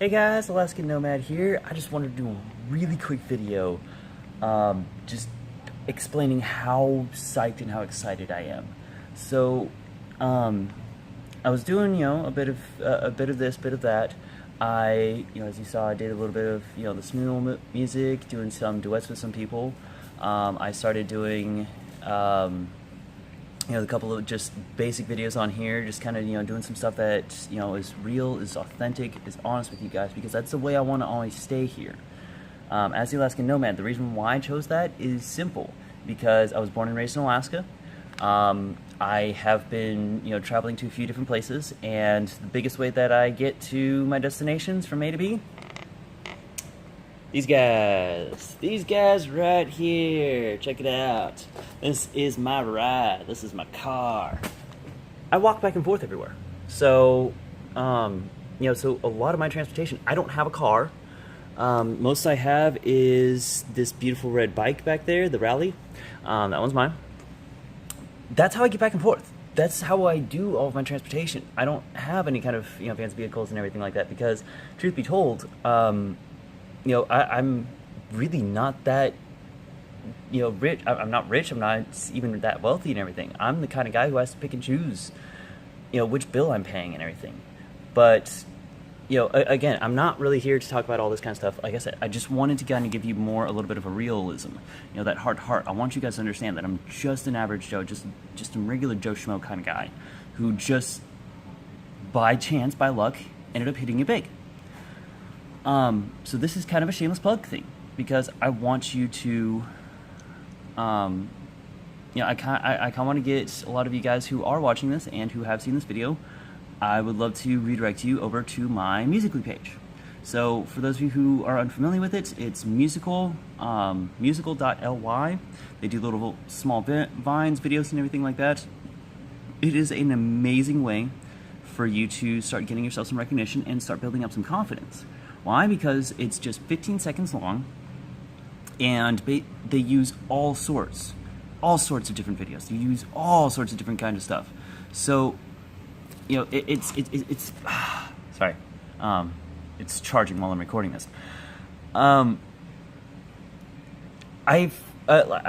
Hey guys, Alaskan Nomad here. I just wanted to do a really quick video just explaining how psyched and how excited I am. So, I was doing, a bit of this, bit of that. As you saw, I did a little bit of, the smooth music, doing some duets with some people. I started doing, a couple of just basic videos on here, just kind of, doing some stuff that, is real, is authentic, is honest with you guys, because that's the way I want to always stay here. As the Alaskan Nomad, the reason why I chose that is simple, because I was born and raised in Alaska. I have been, traveling to a few different places, and the biggest way that I get to my destinations from A to B, these guys right here, check it out. This is my ride, this is my car. I walk back and forth everywhere. So, so a lot of my transportation, I don't have a car. Most I have is this beautiful red bike back there, the Rally. That one's mine. That's how I get back and forth. That's how I do all of my transportation. I don't have any kind of, fancy vehicles and everything like that because, truth be told, I'm really not that, rich. I'm not rich. I'm not even that wealthy and everything. I'm the kind of guy who has to pick and choose, which bill I'm paying and everything. But, again, I'm not really here to talk about all this kind of stuff. Like I said, I just wanted to kind of give you a little bit of a realism, that heart to heart. I want you guys to understand that I'm just an average Joe, just a regular Joe Schmo kind of guy who just, by chance, by luck, ended up hitting it big. So this is kind of a shameless plug thing, because I want you to, I kind of want to get a lot of you guys who are watching this and who have seen this video, I would love to redirect you over to my Musical.ly page. So for those of you who are unfamiliar with it, it's musical.ly. They do little small vines, videos, and everything like that. It is an amazing way for you to start getting yourself some recognition and start building up some confidence. Why? Because it's just 15 seconds long, and they use all sorts of different videos. They use all sorts of different kinds of stuff. So, it's sorry, it's charging while I'm recording this. I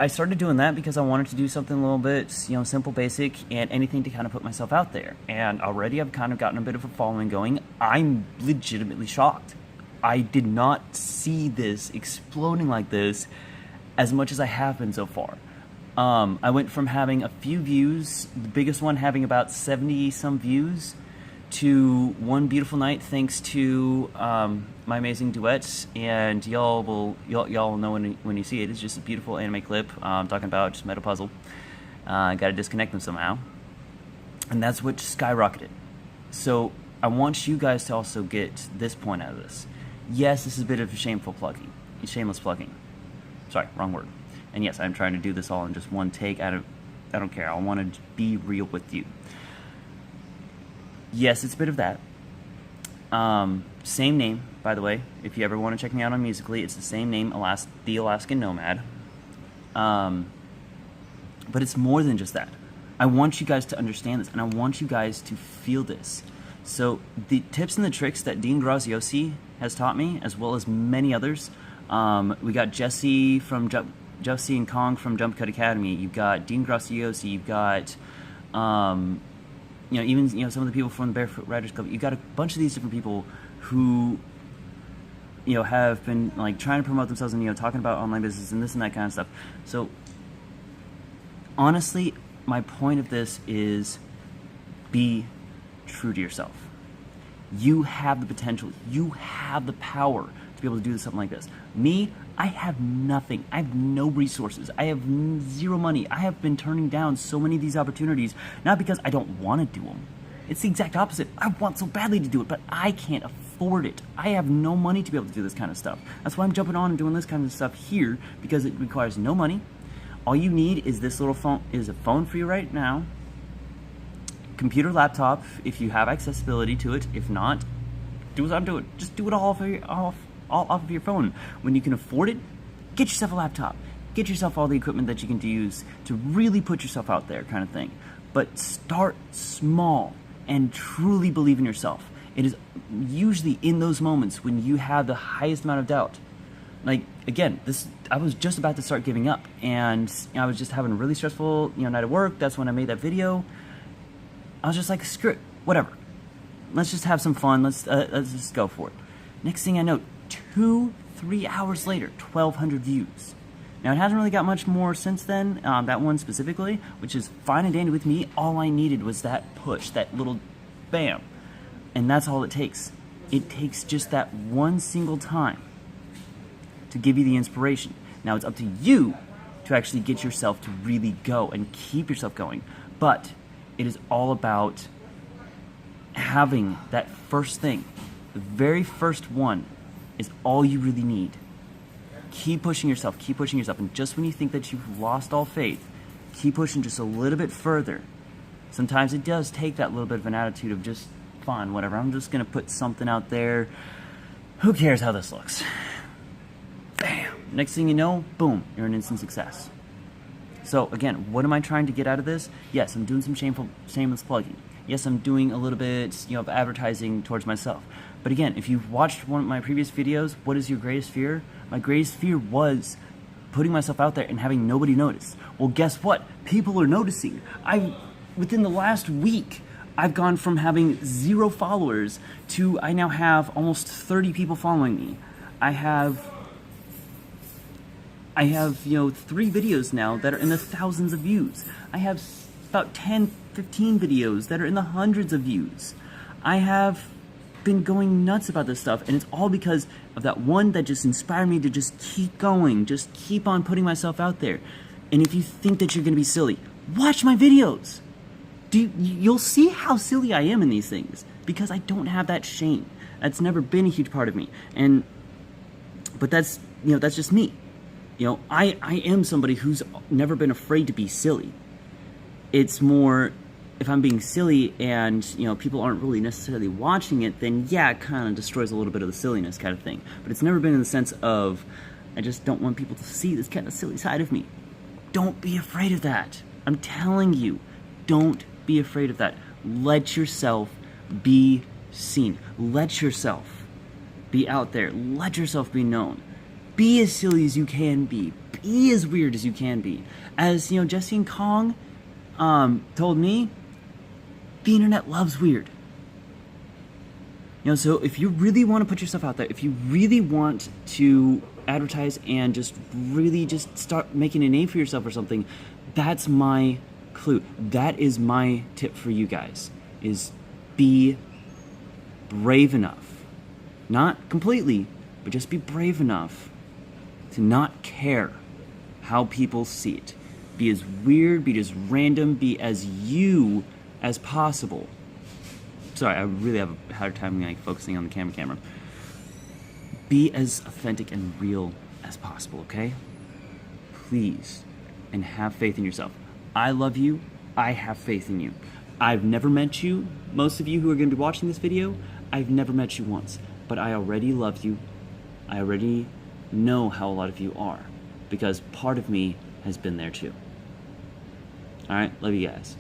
started doing that because I wanted to do something a little bit, simple, basic, and anything to kind of put myself out there. And already I've kind of gotten a bit of a following going. I'm legitimately shocked. I did not see this exploding like this as much as I have been so far. I went from having a few views, the biggest one having about 70-some views, to one beautiful night thanks to my amazing duets, and y'all will know when you see it. It's just a beautiful anime clip talking about just Metal Puzzle. Gotta disconnect them somehow. And that's what skyrocketed. So I want you guys to also get this point out of this. Yes, this is a bit of a shameless plugging. Sorry, wrong word. And yes, I'm trying to do this all in just one take. I don't care. I want to be real with you. Yes, it's a bit of that. Same name, by the way. If you ever want to check me out on Musical.ly, it's the same name, the Alaskan Nomad. But it's more than just that. I want you guys to understand this, and I want you guys to feel this. So the tips and the tricks that Dean Graziosi has taught me, as well as many others. We got Jesse and Kong from Jump Cut Academy. You've got Dean Graziosi. You've got, even some of the people from the Barefoot Writers Club. You've got a bunch of these different people who, have been like trying to promote themselves and talking about online business and this and that kind of stuff. So honestly, my point of this is be true to yourself. You have the potential. You have the power to be able to do something like this. Me, I have nothing. I have no resources. I have zero money. I have been turning down so many of these opportunities, not because I don't want to do them. It's the exact opposite. I want so badly to do it, but I can't afford it. I have no money to be able to do this kind of stuff. That's why I'm jumping on and doing this kind of stuff here, because it requires no money. All you need is this little phone, is a phone for you right now, computer, laptop, if you have accessibility to it. If not, do what I'm doing. Just do it all off of your phone. When you can afford it, get yourself a laptop. Get yourself all the equipment that you can use to really put yourself out there, kind of thing. But start small and truly believe in yourself. It is usually in those moments when you have the highest amount of doubt. Like, again, I was just about to start giving up, and I was just having a really stressful night at work. That's when I made that video. I was just like, screw it, whatever. Let's just have some fun. Let's just go for it. Next thing I know, 2-3 hours later, 1,200 views. Now, it hasn't really got much more since then, that one specifically, which is fine and dandy with me. All I needed was that push, that little bam. And that's all it takes. It takes just that one single time to give you the inspiration. Now, it's up to you to actually get yourself to really go and keep yourself going. But it is all about having that first thing. The very first one is all you really need. Keep pushing yourself, and just when you think that you've lost all faith, keep pushing just a little bit further. Sometimes it does take that little bit of an attitude of just, fine, whatever, I'm just gonna put something out there. Who cares how this looks? Bam! Next thing you know, boom, you're an instant success. So again, what am I trying to get out of this? Yes, I'm doing some shameless plugging. Yes, I'm doing a little bit, of advertising towards myself. But again, if you've watched one of my previous videos, what is your greatest fear? My greatest fear was putting myself out there and having nobody notice. Well, guess what? People are noticing. Within the last week, I've gone from having 0 followers to I now have almost 30 people following me. I have 3 videos now that are in the thousands of views. I have about 10, 15 videos that are in the hundreds of views. I have been going nuts about this stuff, and it's all because of that one that just inspired me to just keep going, just keep on putting myself out there. And if you think that you're gonna be silly, watch my videos. You'll see how silly I am in these things, because I don't have that shame. That's never been a huge part of me. But that's just me. I am somebody who's never been afraid to be silly. It's more, if I'm being silly and, people aren't really necessarily watching it, then yeah, it kind of destroys a little bit of the silliness kind of thing. But it's never been in the sense of, I just don't want people to see this kind of silly side of me. Don't be afraid of that. I'm telling you, don't be afraid of that. Let yourself be seen. Let yourself be out there. Let yourself be known. Be as silly as you can be. Be as weird as you can be. As, Jesse and Kong told me, the internet loves weird. So if you really want to put yourself out there, if you really want to advertise and just really just start making a name for yourself or something, that's my clue. That is my tip for you guys, is be brave enough. Not completely, but just be brave enough to not care how people see it. Be as weird, be as random, be as you as possible. Sorry, I really have a hard time focusing on the camera. Be as authentic and real as possible, okay? Please, and have faith in yourself. I love you. I have faith in you. I've never met you. Most of you who are going to be watching this video, I've never met you once, but I already love you. I already know how a lot of you are, because part of me has been there too. All right, love you guys.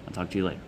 I'll talk to you later.